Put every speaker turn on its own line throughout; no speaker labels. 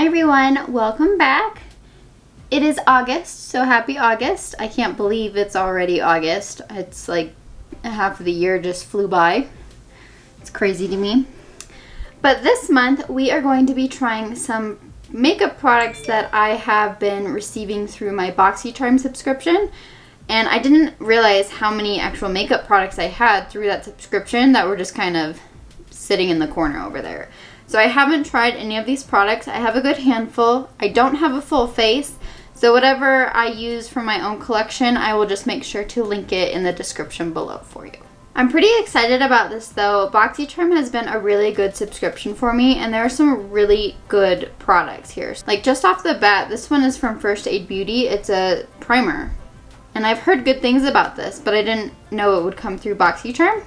Hi everyone, welcome back. It is August, so happy August. I can't believe it's already August. It's like half of the year just flew by. It's crazy to me. But this month we are going to be trying some makeup products that I have been receiving through my BoxyCharm subscription. And I didn't realize how many actual makeup products I had through that subscription that were just kind of sitting in the corner over there. So I haven't tried any of these products. I have a good handful. I don't have a full face, so whatever I use from my own collection, I will just make sure to link it in the description below for you. I'm pretty excited about this though. BoxyCharm has been a really good subscription for me, and there are some really good products here. Like just off the bat, this one is from First Aid Beauty. It's a primer, and I've heard good things about this, but I didn't know it would come through BoxyCharm.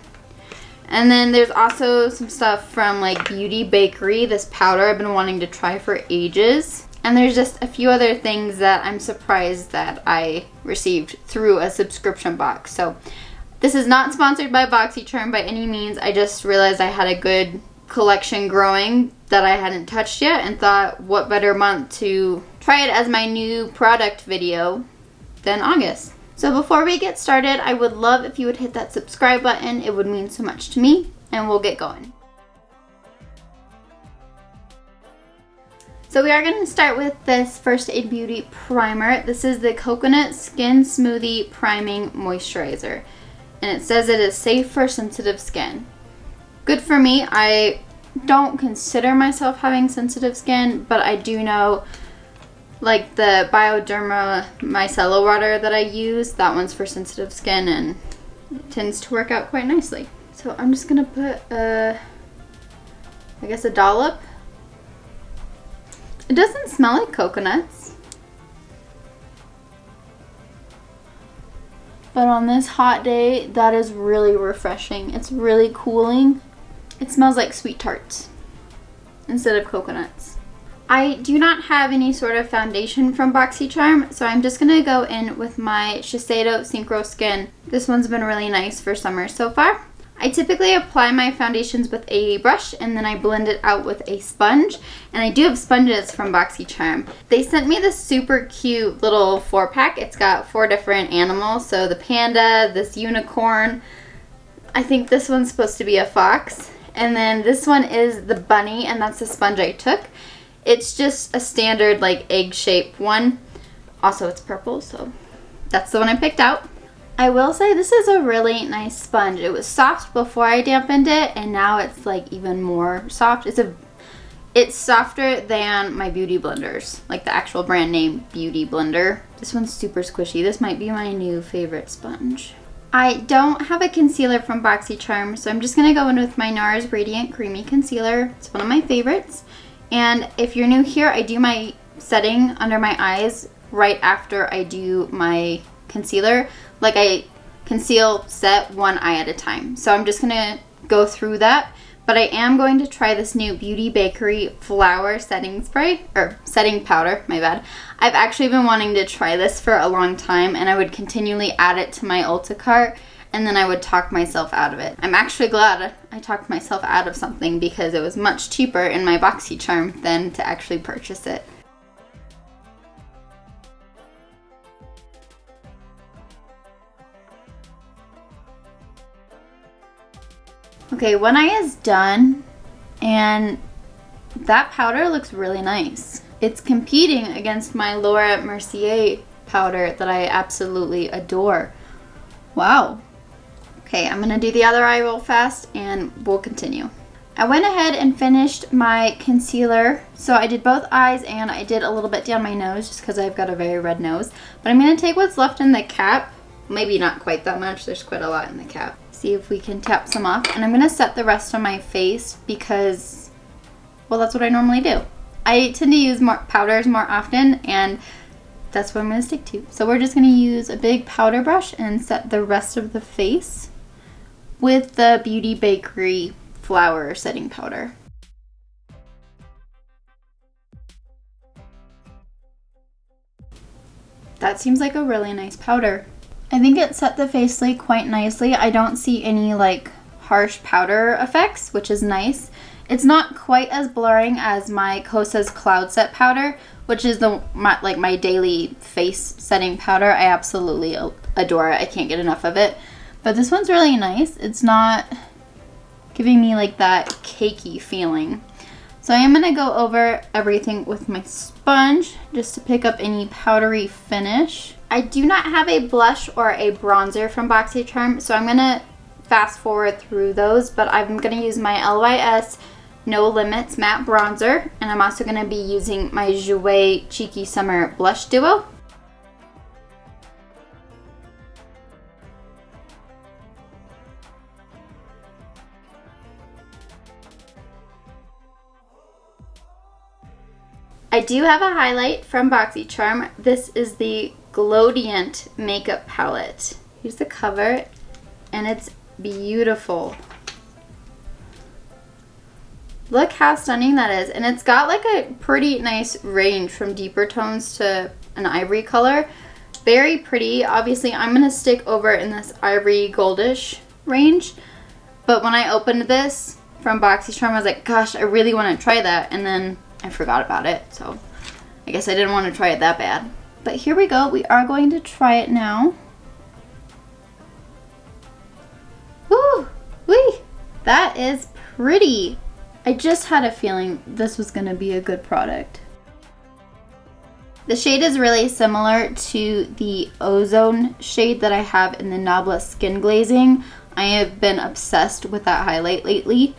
And then there's also some stuff from like Bakerie, this powder I've been wanting to try for ages. And there's just a few other things that I'm surprised that I received through a subscription box. So this is not sponsored by BoxyCharm by any means. I just realized I had a good collection growing that I hadn't touched yet and thought what better month to try it as my new product video than August. So before we get started, I would love if you would hit that subscribe button. It would mean so much to me, and we'll get going. So we are going to start with this First Aid Beauty primer. This is the Coconut Skin Smoothie Priming Moisturizer, and it says it is safe for sensitive skin. Good for me. I don't consider myself having sensitive skin, but I do know like the Bioderma micellar water that I use, that one's for sensitive skin, and it tends to work out quite nicely. So I'm just gonna put I guess a dollop. It doesn't smell like coconuts, but on this hot day that is really refreshing. It's really cooling. It smells like sweet tarts instead of coconuts. I do not have any sort of foundation from BoxyCharm, so I'm just going to go in with my Shiseido Synchro Skin. This one's been really nice for summer so far. I typically apply my foundations with a brush and then I blend it out with a sponge. And I do have sponges from BoxyCharm. They sent me this super cute little 4-pack. It's got 4 different animals. So the panda, this unicorn, I think this one's supposed to be a fox. And then this one is the bunny, and that's the sponge I took. It's just a standard like egg-shaped one. Also, it's purple, so that's the one I picked out. I will say this is a really nice sponge. It was soft before I dampened it, and now it's like even more soft. It's softer than my beauty blenders, like the actual brand name Beauty Blender. This one's super squishy. This might be my new favorite sponge. I don't have a concealer from BoxyCharm, so I'm just gonna go in with my Nars Radiant Creamy Concealer. It's one of my favorites. And if you're new here, I do my setting under my eyes right after I do my concealer. Like I conceal, set one eye at a time. So I'm just going to go through that. But I am going to try this new Bakerie Flower Setting Spray, or setting powder, my bad. I've actually been wanting to try this for a long time, and I would continually add it to my Ulta cart, and then I would talk myself out of it. I'm actually glad I talked myself out of something because it was much cheaper in my BoxyCharm than to actually purchase it. Okay, one eye is done, and that powder looks really nice. It's competing against my Laura Mercier powder that I absolutely adore. Wow. Okay, I'm gonna do the other eye real fast and we'll continue. I went ahead and finished my concealer. So I did both eyes and I did a little bit down my nose just because I've got a very red nose. But I'm gonna take what's left in the cap. Maybe not quite that much, there's quite a lot in the cap. See if we can tap some off. And I'm gonna set the rest on my face because, well, that's what I normally do. I tend to use more powders more often, and that's what I'm gonna stick to. So we're just gonna use a big powder brush and set the rest of the face with the Bakerie Flower Setting Powder. That seems like a really nice powder. I think it set the face like quite nicely. I don't see any like harsh powder effects, which is nice. It's not quite as blurring as my Kosas Cloud Set powder, which is my daily face setting powder. I absolutely adore it. I can't get enough of it. But this one's really nice. It's not giving me like that cakey feeling. So I am going to go over everything with my sponge just to pick up any powdery finish. I do not have a blush or a bronzer from BoxyCharm, so I'm going to fast forward through those, but I'm going to use my LYS No Limits Matte Bronzer, and I'm also going to be using my Jouer Cheeky Summer Blush Duo. I do have a highlight from BoxyCharm. This is the Glowdient makeup palette. Here's the cover, and it's beautiful. Look how stunning that is. And it's got like a pretty nice range from deeper tones to an ivory color. Very pretty. Obviously, I'm going to stick over in this ivory goldish range. But when I opened this from BoxyCharm, I was like, gosh, I really want to try that. And then I forgot about it. So I guess I didn't want to try it that bad. But here we go. We are going to try it now. Woo! Wee! That is pretty. I just had a feeling this was going to be a good product. The shade is really similar to the Ozone shade that I have in the Nabla Skin Glazing. I have been obsessed with that highlight lately,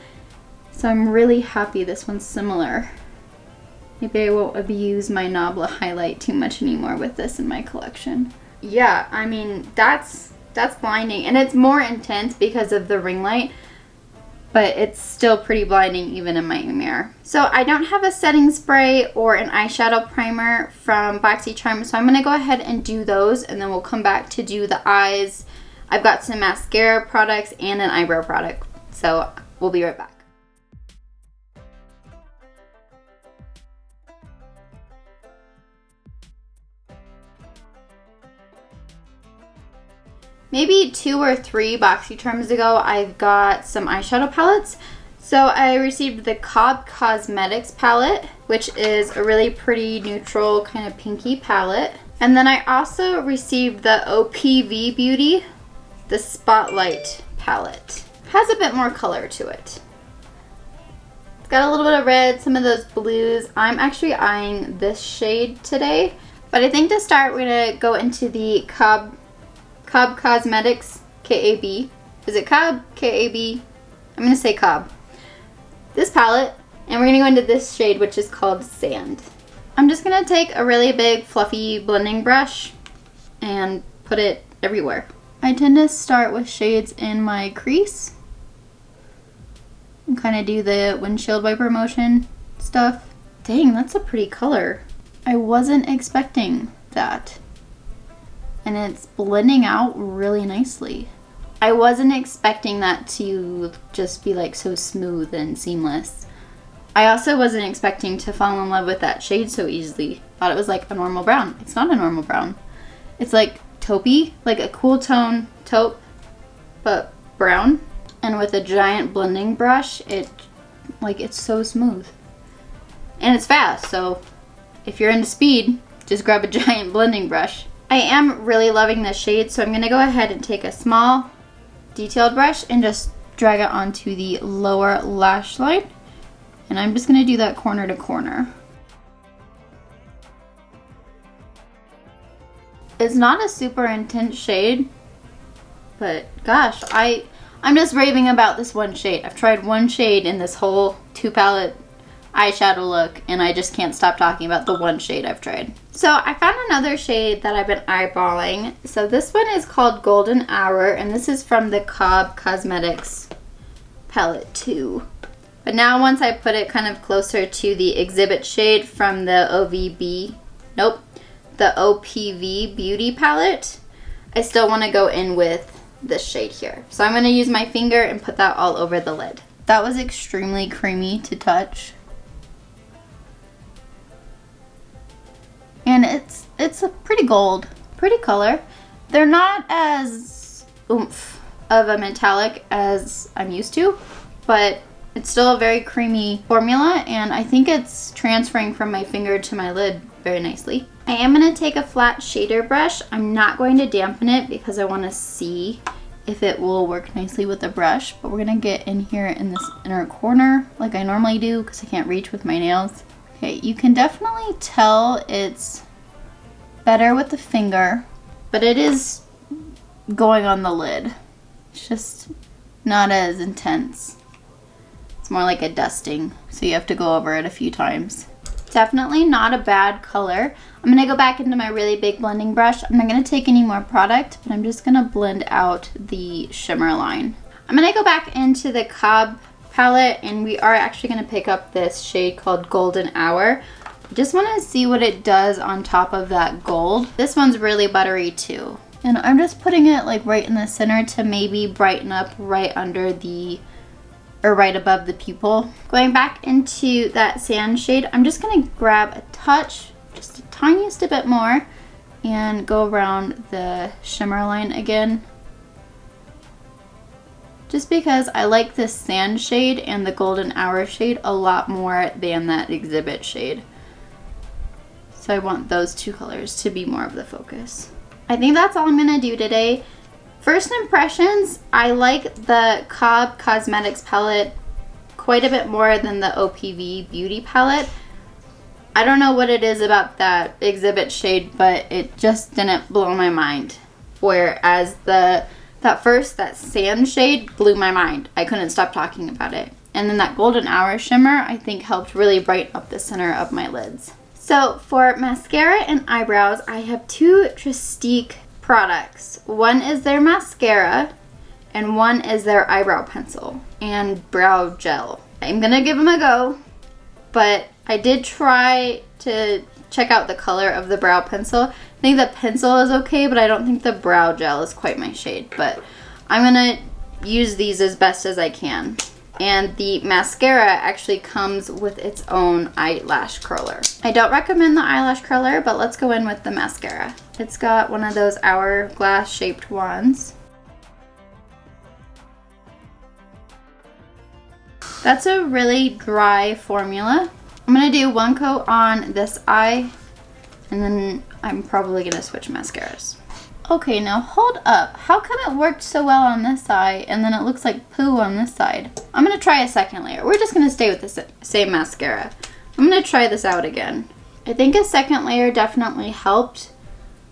so I'm really happy this one's similar. Maybe I won't abuse my Nabla highlight too much anymore with this in my collection. Yeah, I mean, that's blinding, and it's more intense because of the ring light, but it's still pretty blinding even in my mirror. So I don't have a setting spray or an eyeshadow primer from BoxyCharm, so I'm going to go ahead and do those, and then we'll come back to do the eyes. I've got some mascara products and an eyebrow product, so we'll be right back. Maybe 2 or 3 BoxyCharms ago, I got some eyeshadow palettes. So I received the Cobb Cosmetics palette, which is a really pretty neutral kind of pinky palette. And then I also received the OPV Beauty, the Spotlight palette. Has a bit more color to it. It's got a little bit of red, some of those blues. I'm actually eyeing this shade today. But I think to start, we're going to go into the Cobb Cosmetics KAB. Is it Cobb? KAB? I'm going to say Cobb. This palette, and we're going to go into this shade, which is called Sand. I'm just going to take a really big fluffy blending brush and put it everywhere. I tend to start with shades in my crease and kind of do the windshield wiper motion stuff. Dang, that's a pretty color. I wasn't expecting that. And it's blending out really nicely. I wasn't expecting that to just be like so smooth and seamless. I also wasn't expecting to fall in love with that shade so easily. Thought it was like a normal brown. It's not a normal brown. It's like taupey, like a cool tone taupe, but brown. And with a giant blending brush, it's so smooth. And it's fast, so if you're into speed, just grab a giant blending brush. I am really loving this shade, so I'm going to go ahead and take a small detailed brush and just drag it onto the lower lash line. And I'm just going to do that corner to corner. It's not a super intense shade, but gosh, I'm just raving about this one shade. I've tried one shade in this whole 2-palette eyeshadow look, and I just can't stop talking about the one shade I've tried. So I found another shade that I've been eyeballing. So this one is called Golden Hour, and this is from the Cobb Cosmetics palette 2. But now once I put it kind of closer to the exhibit shade from the the OPV Beauty palette, I still want to go in with this shade here. So I'm going to use my finger and put that all over the lid. That was extremely creamy to touch. And it's a pretty gold, pretty color. They're not as oomph of a metallic as I'm used to, but It's still a very creamy formula, and I think it's transferring from my finger to my lid very nicely. I am going to take a flat shader brush. I'm not going to dampen it because I want to see if it will work nicely with the brush, but we're going to get in here in this inner corner like I normally do because I can't reach with my nails. Okay, you can definitely tell it's better with the finger, but it is going on the lid. It's just not as intense. It's more like a dusting, so you have to go over it a few times. Definitely not a bad color. I'm going to go back into my really big blending brush. I'm not going to take any more product, but I'm just going to blend out the shimmer line. I'm going to go back into the Cobb palette, and we are actually going to pick up this shade called Golden Hour. I just want to see what it does on top of that gold. This one's really buttery too. And I'm just putting it like right in the center to maybe brighten up right under the, or right above the pupil. Going back into that sand shade, I'm just gonna grab a touch, just the tiniest a bit more, and go around the shimmer line again. Just because I like this sand shade and the Golden Hour shade a lot more than that exhibit shade. So I want those two colors to be more of the focus. I think that's all I'm gonna do today. First impressions, I like the Cobb Cosmetics palette quite a bit more than the OPV Beauty palette. I don't know what it is about that exhibit shade, but it just didn't blow my mind. Whereas that sand shade blew my mind. I couldn't stop talking about it. And then that Golden Hour shimmer, I think helped really brighten up the center of my lids. So for mascara and eyebrows, I have two Trestique products. One is their mascara and one is their eyebrow pencil and brow gel. I'm gonna give them a go, but I did try to check out the color of the brow pencil. I think the pencil is okay, but I don't think the brow gel is quite my shade, but I'm gonna use these as best as I can. And the mascara actually comes with its own eyelash curler. I don't recommend the eyelash curler, but let's go in with the mascara. It's got one of those hourglass shaped ones. That's a really dry formula. I'm gonna do one coat on this eye, and then I'm probably gonna switch mascaras. Okay, now hold up. How come it worked so well on this eye and then it looks like poo on this side? I'm gonna try a second layer. We're just gonna stay with the same mascara. I'm gonna try this out again. I think a second layer definitely helped.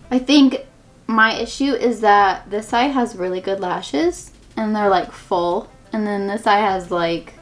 I think my issue is that this eye has really good lashes and they're like full, and then this eye has like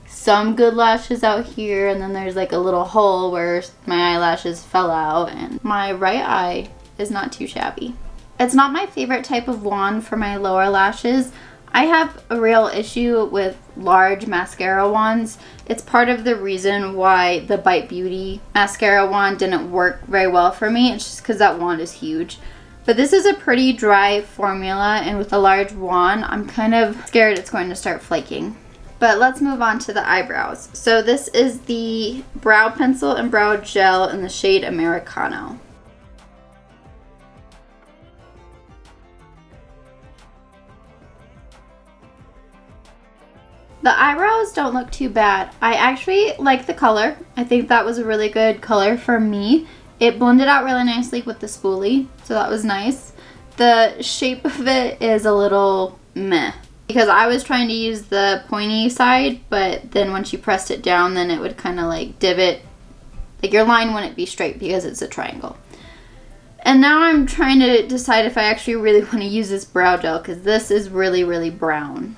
some good lashes out here, and then there's like a little hole where my eyelashes fell out, and my right eye is not too shabby. It's not my favorite type of wand for my lower lashes. I have a real issue with large mascara wands. It's part of the reason why the Bite Beauty mascara wand didn't work very well for me. It's just because that wand is huge. But this is a pretty dry formula, and with a large wand, I'm kind of scared it's going to start flaking. But let's move on to the eyebrows. So this is the brow pencil and brow gel in the shade Americano. The eyebrows don't look too bad. I actually like the color. I think that was a really good color for me. It blended out really nicely with the spoolie, so that was nice. The shape of it is a little meh, because I was trying to use the pointy side, but then once you pressed it down, then it would kind of like divot. Like your line wouldn't be straight because it's a triangle. And now I'm trying to decide if I actually really want to use this brow gel, because this is really, really brown.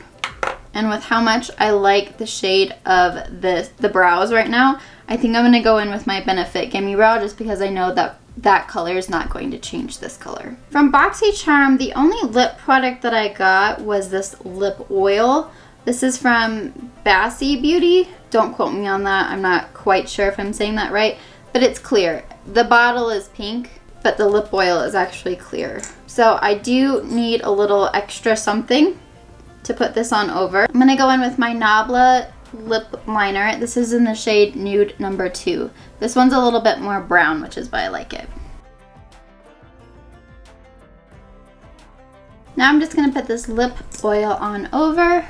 And with how much I like the shade of the brows right now, I think I'm going to go in with my Benefit Gimme Brow, just because I know that that color is not going to change this color. From BoxyCharm, the only lip product that I got was this lip oil. This is from Bassy Beauty. Don't quote me on that. I'm not quite sure if I'm saying that right, but it's clear. The bottle is pink, but the lip oil is actually clear. So I do need a little extra something to put this on over. I'm gonna go in with my Nabla lip liner. This is in the shade Nude number 2. This one's a little bit more brown, which is why I like it. Now I'm just gonna put this lip oil on over.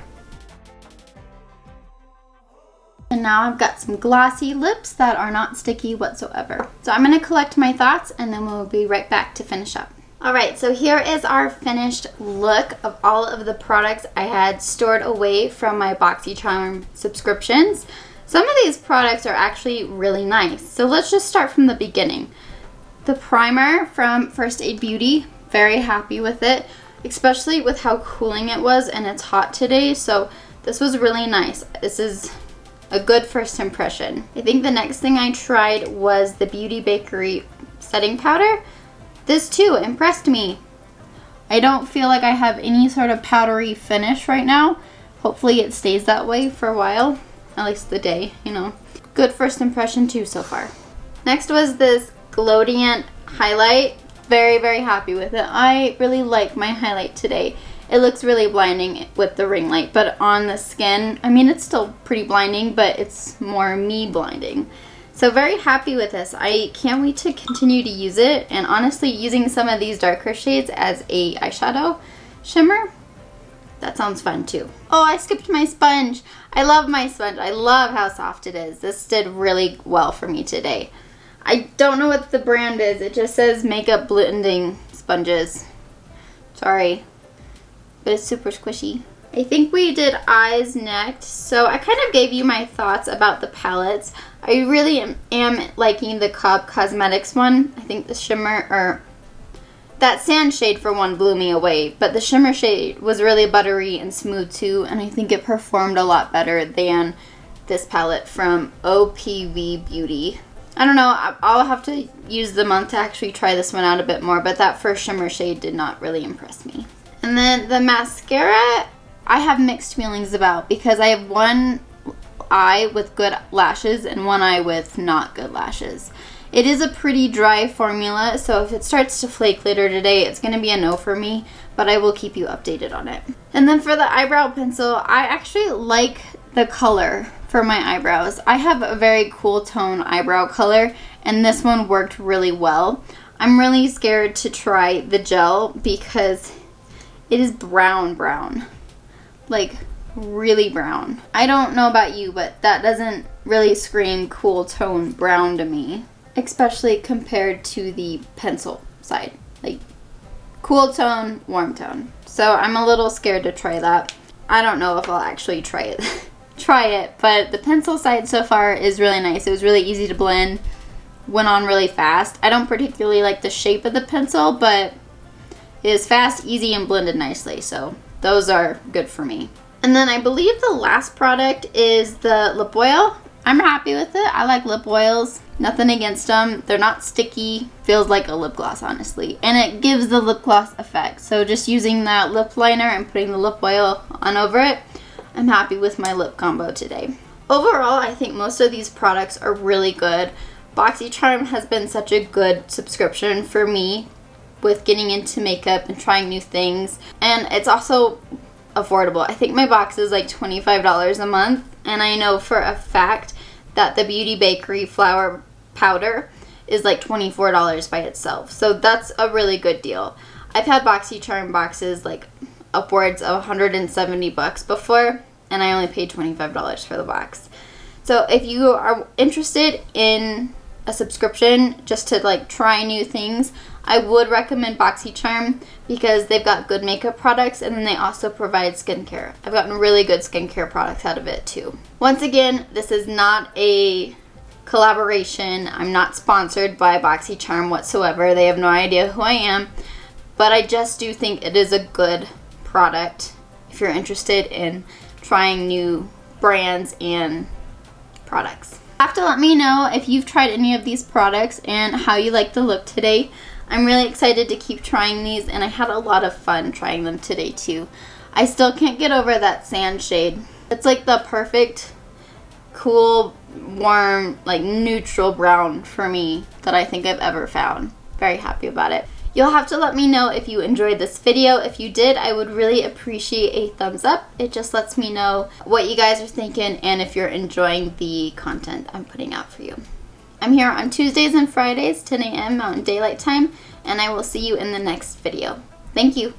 And now I've got some glossy lips that are not sticky whatsoever. So I'm going to collect my thoughts and then we'll be right back to finish up. Alright, so here is our finished look of all of the products I had stored away from my BoxyCharm subscriptions. Some of these products are actually really nice. So let's just start from the beginning. The primer from First Aid Beauty, very happy with it, especially with how cooling it was and it's hot today. So this was really nice. This is a good first impression. I think the next thing I tried was the Beauty Bakerie setting powder. This too impressed me. I don't feel like I have any sort of powdery finish right now. Hopefully it stays that way for a while, at least the day, you know. Good first impression too so far. Next was this Glowdient highlight. Very, very happy with it. I really like my highlight today. It looks really blinding with the ring light, but on the skin, I mean, it's still pretty blinding, but it's more me blinding. So very happy with this. I can't wait to continue to use it, and honestly, using some of these darker shades as a eyeshadow shimmer, that sounds fun too. Oh, I skipped my sponge. I love my sponge. I love how soft it is. This did really well for me today. I don't know what the brand is. It just says makeup blending sponges. Sorry. But it's super squishy. I think we did eyes next. So I kind of gave you my thoughts about the palettes. I really am liking the Cobb Cosmetics one. I think the shimmer, or that sand shade for one blew me away. But the shimmer shade was really buttery and smooth too. And I think it performed a lot better than this palette from OPV Beauty. I don't know, I'll have to use the month to actually try this one out a bit more, but that first shimmer shade did not really impress me. And then the mascara, I have mixed feelings about because I have one eye with good lashes and one eye with not good lashes. It is a pretty dry formula, so if it starts to flake later today, it's going to be a no for me, but I will keep you updated on it. And then for the eyebrow pencil, I actually like the color for my eyebrows. I have a very cool tone eyebrow color, and this one worked really well. I'm really scared to try the gel because it is brown, like really brown. I don't know about you, but that doesn't really scream cool tone brown to me, especially compared to the pencil side, like cool tone, warm tone. So I'm a little scared to try that. I don't know if I'll actually try it. But the pencil side so far is really nice. It was really easy to blend, went on really fast. I don't particularly like the shape of the pencil, but it is fast, easy, and blended nicely, so those are good for me. And then I believe the last product is the lip oil. I'm happy with it. I like lip oils. Nothing against them. They're not sticky. Feels like a lip gloss, honestly. And it gives the lip gloss effect. So just using that lip liner and putting the lip oil on over it, I'm happy with my lip combo today. Overall, I think most of these products are really good. BoxyCharm has been such a good subscription for me with getting into makeup and trying new things. And it's also affordable. I think my box is like $25 a month. And I know for a fact that the Beauty Bakerie flour powder is like $24 by itself. So that's a really good deal. I've had BoxyCharm boxes like upwards of 170 bucks before, and I only paid $25 for the box. So if you are interested in a subscription just to like try new things, I would recommend BoxyCharm because they've got good makeup products, and then they also provide skincare. I've gotten really good skincare products out of it too. Once again, this is not a collaboration. I'm not sponsored by BoxyCharm whatsoever. They have no idea who I am, but I just do think it is a good product if you're interested in trying new brands and products. You have to let me know if you've tried any of these products and how you like the look today. I'm really excited to keep trying these, and I had a lot of fun trying them today too. I still can't get over that sand shade. It's like the perfect, cool, warm, like neutral brown for me that I think I've ever found. Very happy about it. You'll have to let me know if you enjoyed this video. If you did, I would really appreciate a thumbs up. It just lets me know what you guys are thinking and if you're enjoying the content I'm putting out for you. I'm here on Tuesdays and Fridays, 10 a.m. Mountain Daylight Time, and I will see you in the next video. Thank you.